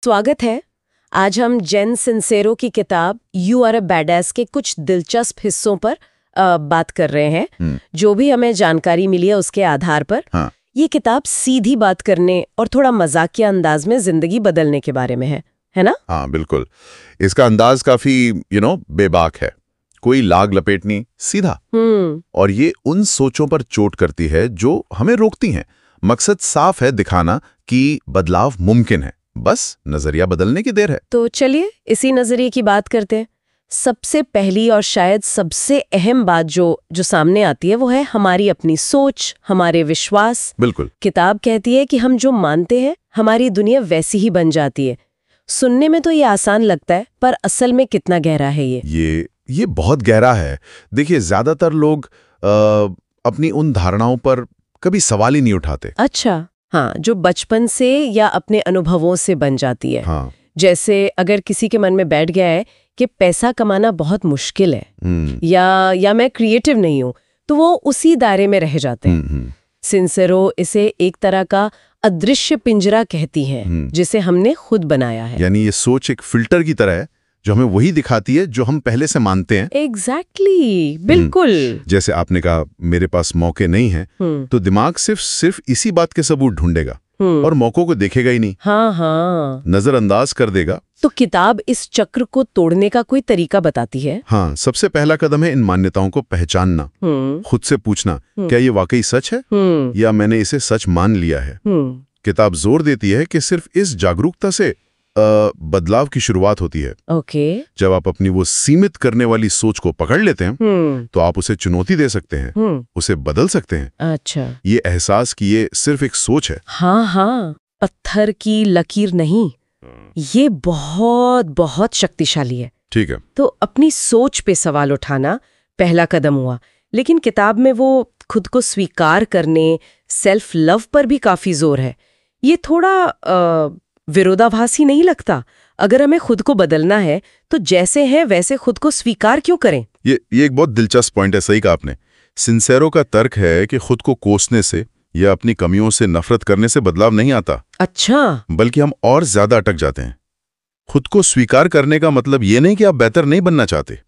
स्वागत है। आज हम जेन सिंसेरो की किताब यू आर अ बैडएस के कुछ दिलचस्प हिस्सों पर बात कर रहे हैं। जो भी हमें जानकारी मिली है उसके आधार पर ये किताब सीधी बात करने और थोड़ा मजाकिया अंदाज में जिंदगी बदलने के बारे में है ना? हाँ बिल्कुल। इसका अंदाज काफी बेबाक है, कोई लाग लपेटनी, सीधा। और ये उन सोचों पर चोट करती है जो हमें रोकती हैं। मकसद साफ है, दिखाना कि बदलाव मुमकिन है, बस नजरिया बदलने की देर है। तो चलिए इसी नजरिए की बात करते हैं। सबसे पहली और शायद सबसे अहम बात जो सामने आती है वो है हमारी अपनी सोच, हमारे विश्वास। बिल्कुल। किताब कहती है कि हम जो मानते हैं हमारी दुनिया वैसी ही बन जाती है। सुनने में तो ये आसान लगता है, पर असल में कितना गहरा है ये बहुत गहरा है। देखिए, ज्यादातर लोग अपनी उन धारणाओं पर कभी सवाल ही नहीं उठाते। अच्छा, हाँ, जो बचपन से या अपने अनुभवों से बन जाती है। हाँ। जैसे अगर किसी के मन में बैठ गया है कि पैसा कमाना बहुत मुश्किल है या मैं क्रिएटिव नहीं हूं, तो वो उसी दायरे में रह जाते हैं। सिंसेरो इसे एक तरह का अदृश्य पिंजरा कहती है जिसे हमने खुद बनाया है। यानी ये सोच एक फिल्टर की तरह है जो हमें वही दिखाती है जो हम पहले से मानते हैं। एग्जैक्टली, बिल्कुल। जैसे आपने कहा मेरे पास मौके नहीं हैं, तो दिमाग सिर्फ इसी बात के सबूत ढूंढेगा और मौकों को देखेगा ही नहीं। हाँ, नजरअंदाज कर देगा। तो किताब इस चक्र को तोड़ने का कोई तरीका बताती है। हाँ, सबसे पहला कदम है इन मान्यताओं को पहचानना। खुद से पूछना, क्या ये वाकई सच है या मैंने इसे सच मान लिया है। किताब जोर देती है कि सिर्फ इस जागरूकता से बदलाव की शुरुआत होती है। जब आप अपनी वो सीमित करने वाली सोच को पकड़ लेते हैं तो आप उसे चुनौती दे सकते हैं, उसे बदल सकते हैं। अच्छा, ये एहसास कि ये सिर्फ एक सोच है। हाँ, पत्थर की लकीर नहीं, ये बहुत बहुत शक्तिशाली है। ठीक है। तो अपनी सोच पे सवाल उठाना पहला कदम हुआ, लेकिन किताब में वो खुद को स्वीकार करने, सेल्फ लव पर भी काफी जोर है। ये थोड़ा विरोधाभासी नहीं लगता? अगर हमें खुद को बदलना है तो जैसे हैं वैसे खुद को स्वीकार क्यों करें? ये एक बहुत दिलचस्प पॉइंट है, सही कहा आपने। सिंसेरो का तर्क है कि खुद को कोसने से या अपनी कमियों से नफरत करने से बदलाव नहीं आता। अच्छा। बल्कि हम और ज्यादा अटक जाते हैं। खुद को स्वीकार करने का मतलब ये नहीं कि आप बेहतर नहीं बनना चाहते।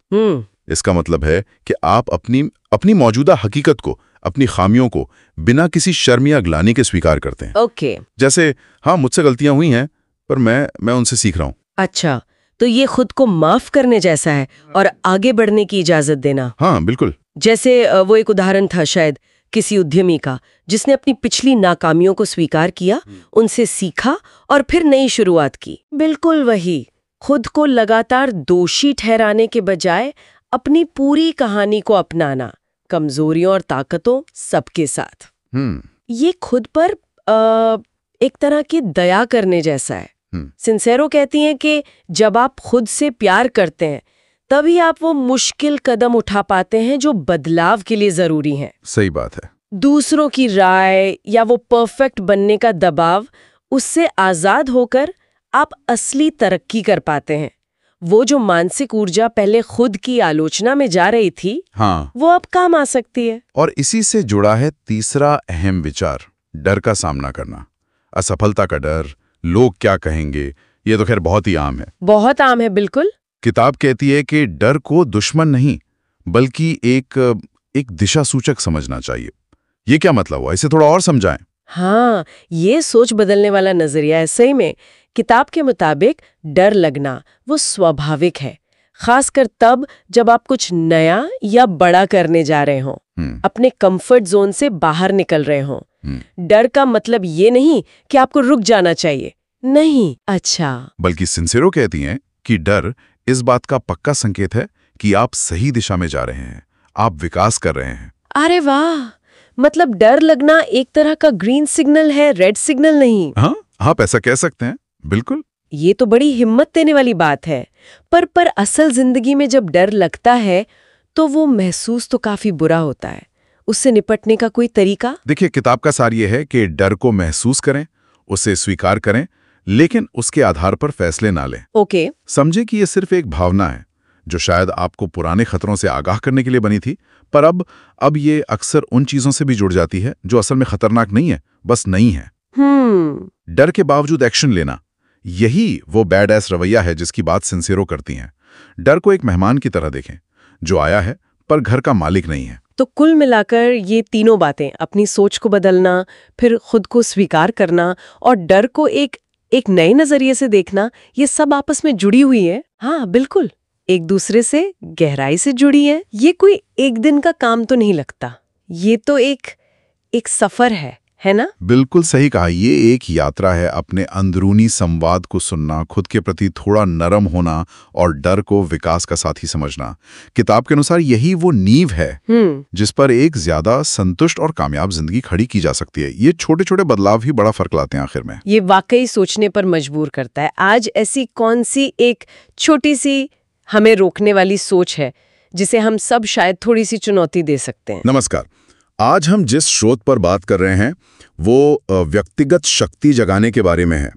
इसका मतलब है कि आप अपनी मौजूदा हकीकत को, अपनी खामियों को बिना किसी शर्म या ग्लानि के स्वीकार करते हैं। ओके। जैसे, हाँ, मुझसे गलतियां हुई हैं पर मैं उनसे सीख रहा हूं। अच्छा, तो ये खुद को माफ करने जैसा है और आगे बढ़ने की इजाजत देना। हाँ बिल्कुल। जैसे वो एक उदाहरण था शायद किसी उद्यमी का जिसने अपनी पिछली नाकामियों को स्वीकार किया, उनसे सीखा और फिर नई शुरुआत की। बिल्कुल वही, खुद को लगातार दोषी ठहराने के बजाय अपनी पूरी कहानी को अपनाना, कमजोरियों और ताकतों सबके साथ। ये खुद पर एक तरह की दया करने जैसा है। सिंसेरो कहती हैं कि जब आप खुद से प्यार करते हैं तभी आप वो मुश्किल कदम उठा पाते हैं जो बदलाव के लिए जरूरी हैं। सही बात है। दूसरों की राय या वो परफेक्ट बनने का दबाव, उससे आजाद होकर आप असली तरक्की कर पाते हैं। वो जो मानसिक ऊर्जा पहले खुद की आलोचना में जा रही थी, हाँ, वो अब काम आ सकती है। और इसी से जुड़ा है तीसरा अहम विचार, डर का सामना करना। असफलता का डर, लोग क्या कहेंगे, ये तो खैर बहुत ही आम है। बहुत आम है, बिल्कुल। किताब कहती है कि डर को दुश्मन नहीं बल्कि एक दिशा सूचक समझना चाहिए। ये क्या मतलब हुआ, इसे थोड़ा और समझाएं। हाँ, ये सोच बदलने वाला नजरिया है। सही में किताब के मुताबिक डर लगना वो स्वाभाविक है, खासकर तब जब आप कुछ नया या बड़ा करने जा रहे हों, अपने कंफर्ट जोन से बाहर निकल रहे हों। डर का मतलब ये नहीं कि आपको रुक जाना चाहिए, नहीं। अच्छा, बल्कि सिंसेरो कहती हैं कि डर इस बात का पक्का संकेत है कि आप सही दिशा में जा रहे हैं, आप विकास कर रहे हैं। अरे वाह, मतलब डर लगना एक तरह का ग्रीन सिग्नल है, रेड सिग्नल नहीं। हाँ, आप ऐसा कह सकते हैं, बिल्कुल। ये तो बड़ी हिम्मत देने वाली बात है। पर असल जिंदगी में जब डर लगता है तो वो महसूस तो काफी बुरा होता है। उससे निपटने का कोई तरीका? देखिए, किताब का सार ये है कि डर को महसूस करें, उसे स्वीकार करें, लेकिन उसके आधार पर फैसले ना लें। ओके। समझे कि ये सिर्फ एक भावना है जो शायद आपको पुराने खतरों से आगाह करने के लिए बनी थी, पर अब ये अक्सर उन चीजों से भी जुड़ जाती है जो असल में खतरनाक नहीं है, बस नहीं है। डर के बावजूद एक्शन लेना, यही वो बैड एस रवैया है जिसकी बात सिंसेरो करती हैं। डर को एक मेहमान की तरह देखें जो आया है पर घर का मालिक नहीं है। तो कुल मिलाकर ये तीनों बातें, अपनी सोच को बदलना, फिर खुद को स्वीकार करना और डर को एक नए नजरिए से देखना, ये सब आपस में जुड़ी हुई है। हाँ बिल्कुल, एक दूसरे से गहराई से जुड़ी है। ये कोई एक दिन का काम तो नहीं लगता, ये तो एक सफर है ना? बिल्कुल सही कहा। ये एक यात्रा है, अपने अंदरूनी संवाद को सुनना, खुद के प्रति थोड़ा नरम होना और डर को विकास का साथी समझना। किताब के अनुसार यही वो नींव है जिस पर एक ज्यादा संतुष्ट और कामयाब जिंदगी खड़ी की जा सकती है। ये छोटे छोटे बदलाव ही बड़ा फर्क लाते हैं आखिर में। ये वाकई सोचने पर मजबूर करता है। आज ऐसी कौन सी एक छोटी सी हमें रोकने वाली सोच है जिसे हम सब शायद थोड़ी सी चुनौती दे सकते हैं? नमस्कार। आज हम जिस स्रोत पर बात कर रहे हैं वो व्यक्तिगत शक्ति जगाने के बारे में है।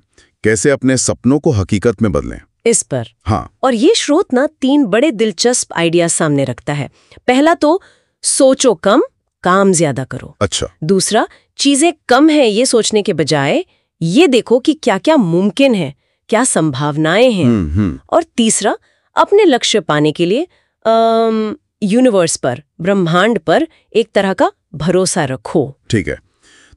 कैसे अपने सपनों को हकीकत में बदलें, इस पर। हाँ। और ये स्रोत ना 3 बड़े दिलचस्प आइडिया सामने रखता है। पहला तो सोचो कम, काम ज्यादा करो। अच्छा। दूसरा, चीजें कम है ये सोचने के बजाय ये देखो कि क्या क्या मुमकिन है, क्या संभावनाएं हैं। और तीसरा, अपने लक्ष्य पाने के लिए यूनिवर्स पर, ब्रह्मांड पर एक तरह का भरोसा रखो। ठीक है,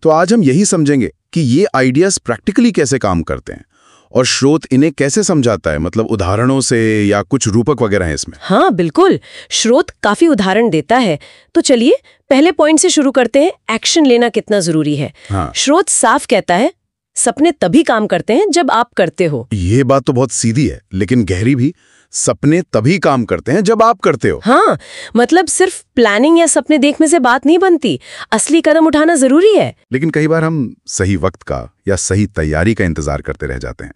तो आज हम यही समझेंगे कि ये आइडियाज प्रैक्टिकली कैसे काम करते हैं और स्रोत इन्हें कैसे समझाता है, मतलब उदाहरणों से या कुछ रूपक वगैरह है इसमें। हाँ बिल्कुल, स्रोत काफी उदाहरण देता है। तो चलिए पहले पॉइंट से शुरू करते हैं, एक्शन लेना कितना जरूरी है। हाँ। स्रोत साफ कहता है, सपने तभी काम करते हैं जब आप करते हो। ये बात तो बहुत सीधी है लेकिन गहरी भी। सपने तभी काम करते हैं जब आप करते हो। हाँ, मतलब सिर्फ प्लानिंग या सपने देखने से बात नहीं बनती, असली कदम उठाना जरूरी है। लेकिन कई बार हम सही वक्त का या सही तैयारी का इंतजार करते रह जाते हैं।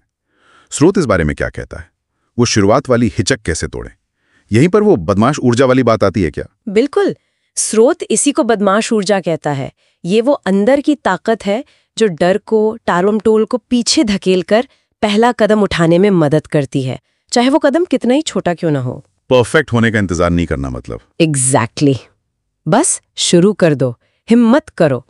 स्रोत इस बारे में क्या कहता है? वो शुरुआत वाली हिचक कैसे तोड़े? यहीं पर वो बदमाश ऊर्जा वाली बात आती है क्या? बिल्कुल, स्रोत इसी को बदमाश ऊर्जा कहता है। ये वो अंदर की ताकत है जो डर को, टालमटोल को पीछे धकेल कर पहला कदम उठाने में मदद करती है, चाहे वो कदम कितना ही छोटा क्यों ना हो। परफेक्ट होने का इंतजार नहीं करना मतलब। एग्जैक्टली। बस शुरू कर दो, हिम्मत करो।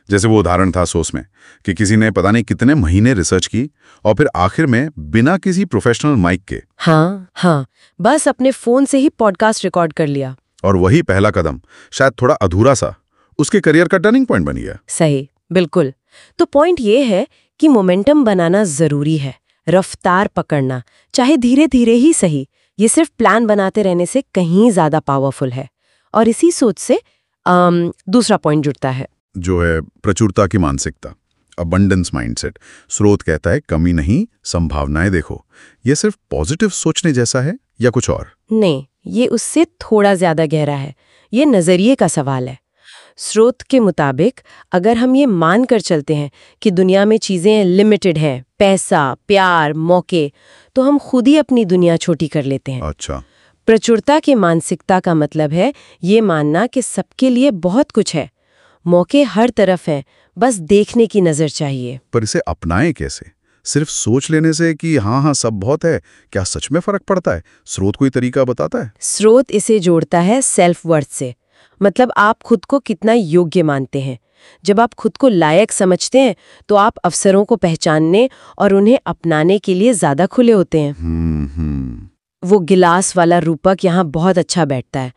जैसे वो उदाहरण था सोच में कि किसी ने पता नहीं कितने महीने रिसर्च की और फिर आखिर में बिना किसी प्रोफेशनल माइक के, हाँ, बस अपने फोन से ही पॉडकास्ट रिकॉर्ड कर लिया। और वही पहला कदम, शायद थोड़ा अधूरा सा, उसके करियर का टर्निंग पॉइंट बन गया। सही, बिल्कुल। तो पॉइंट ये है कि मोमेंटम बनाना जरूरी है, रफ्तार पकड़ना, चाहे धीरे धीरे ही सही। ये सिर्फ प्लान बनाते रहने से कहीं ज्यादा पावरफुल है। और इसी सोच से दूसरा पॉइंट जुड़ता है, जो है प्रचुरता की मानसिकता, अबंडेंस माइंडसेट। स्रोत कहता है कमी नहीं, संभावनाएं देखो। ये सिर्फ पॉजिटिव सोचने जैसा है या कुछ और? नहीं, ये उससे थोड़ा ज्यादा गहरा है। ये नजरिए का सवाल है। स्रोत के मुताबिक अगर हम ये मान कर चलते हैं कि दुनिया में चीजें लिमिटेड हैं, पैसा, प्यार, मौके, तो हम खुद ही अपनी दुनिया छोटी कर लेते हैं। अच्छा। प्रचुरता की मानसिकता का मतलब है ये मानना कि सबके लिए बहुत कुछ है, मौके हर तरफ हैं, बस देखने की नजर चाहिए। पर इसे अपनाएं कैसे? सिर्फ सोच लेने से कि हाँ सब बहुत है, क्या सच में फर्क पड़ता है? स्रोत कोई तरीका बताता है? स्रोत इसे जोड़ता है सेल्फ वर्थ से, मतलब आप खुद को कितना योग्य मानते हैं। जब आप खुद को लायक समझते हैं तो आप अवसरों को पहचानने और उन्हें अपनाने के लिए ज्यादा खुले होते हैं। वो गिलास वाला रूपक यहाँ बहुत अच्छा बैठता है।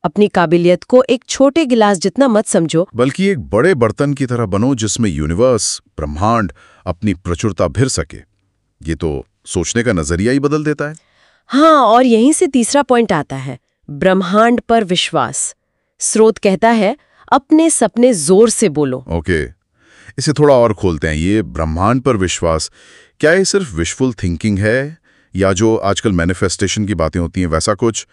अपनी काबिलियत को एक छोटे गिलास जितना मत समझो, बल्कि एक बड़े बर्तन की तरह बनो जिसमें यूनिवर्स, ब्रह्मांड अपनी प्रचुरता भर सके। ये तो सोचने का नजरिया ही बदल देता है। हाँ, और यहीं से तीसरा पॉइंट आता है, ब्रह्मांड पर विश्वास। स्रोत कहता है अपने सपने जोर से बोलो। ओके, इसे थोड़ा और खोलते हैं। ये ब्रह्मांड पर विश्वास, क्या ये सिर्फ विशफुल थिंकिंग है या जो आजकल मैनिफेस्टेशन की बातें होती हैं वैसा कुछ,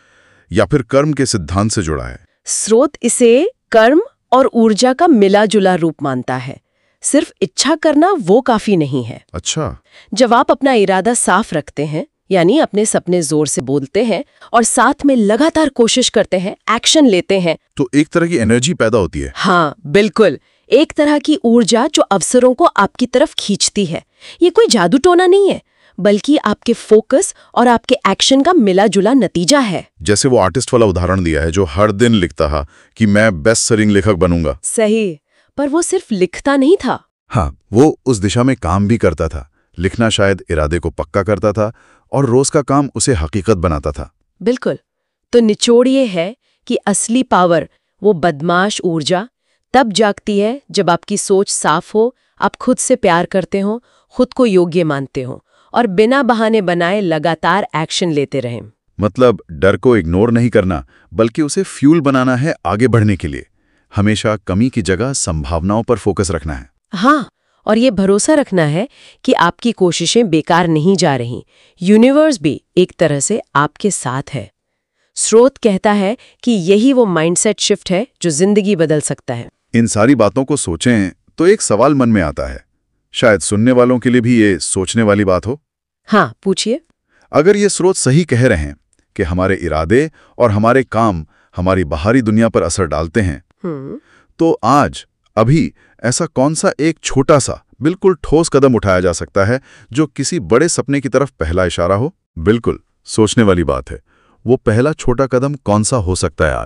या फिर कर्म के सिद्धांत से जुड़ा है? स्रोत इसे कर्म और ऊर्जा का मिला जुला रूप मानता है। सिर्फ इच्छा करना वो काफी नहीं है। अच्छा। जब आप अपना इरादा साफ रखते हैं, यानी अपने सपने जोर से बोलते हैं और साथ में लगातार कोशिश करते हैं, एक्शन लेते हैं, तो एक तरह की एनर्जी पैदा होती है। हाँ बिल्कुल, एक तरह की ऊर्जा जो अवसरों को आपकी तरफ खींचती है। ये कोई जादू टोना नहीं है, बल्कि आपके फोकस और आपके एक्शन का मिला जुला नतीजा है। जैसे वो आर्टिस्ट वाला उदाहरण दिया है जो हर दिन लिखता था कि मैं बेस्ट सेलिंग लेखक बनूंगा। सही, पर वो सिर्फ लिखता नहीं था। हाँ, वो उस दिशा में काम भी करता था, लिखना शायद इरादे को पक्का करता था और रोज का काम उसे हकीकत बनाता था। बिल्कुल। तो निचोड़ ये है कि असली पावर, वो बदमाश ऊर्जा, तब जागती है जब आपकी सोच साफ हो, आप खुद से प्यार करते हो, खुद को योग्य मानते हो और बिना बहाने बनाए लगातार एक्शन लेते रहें। मतलब डर को इग्नोर नहीं करना, बल्कि उसे फ्यूल बनाना है आगे बढ़ने के लिए। हमेशा कमी की जगह संभावनाओं पर फोकस रखना है। हाँ, और ये भरोसा रखना है कि आपकी कोशिशें बेकार नहीं जा रही। यूनिवर्स भी एक तरह से आपके साथ है। स्रोत कहता है कि यही वो माइंडसेट शिफ्ट है जो जिंदगी बदल सकता है। इन सारी बातों को सोचें तो एक सवाल मन में आता है, शायद सुनने वालों के लिए भी ये सोचने वाली बात हो। हाँ, पूछिए। अगर ये स्रोत सही कह रहे हैं कि हमारे इरादे और हमारे काम हमारी बाहरी दुनिया पर असर डालते हैं, तो आज, अभी ऐसा कौन सा एक छोटा सा, बिल्कुल ठोस कदम उठाया जा सकता है जो किसी बड़े सपने की तरफ पहला इशारा हो? बिल्कुल सोचने वाली बात है। वो पहला छोटा कदम कौन सा हो सकता है आज?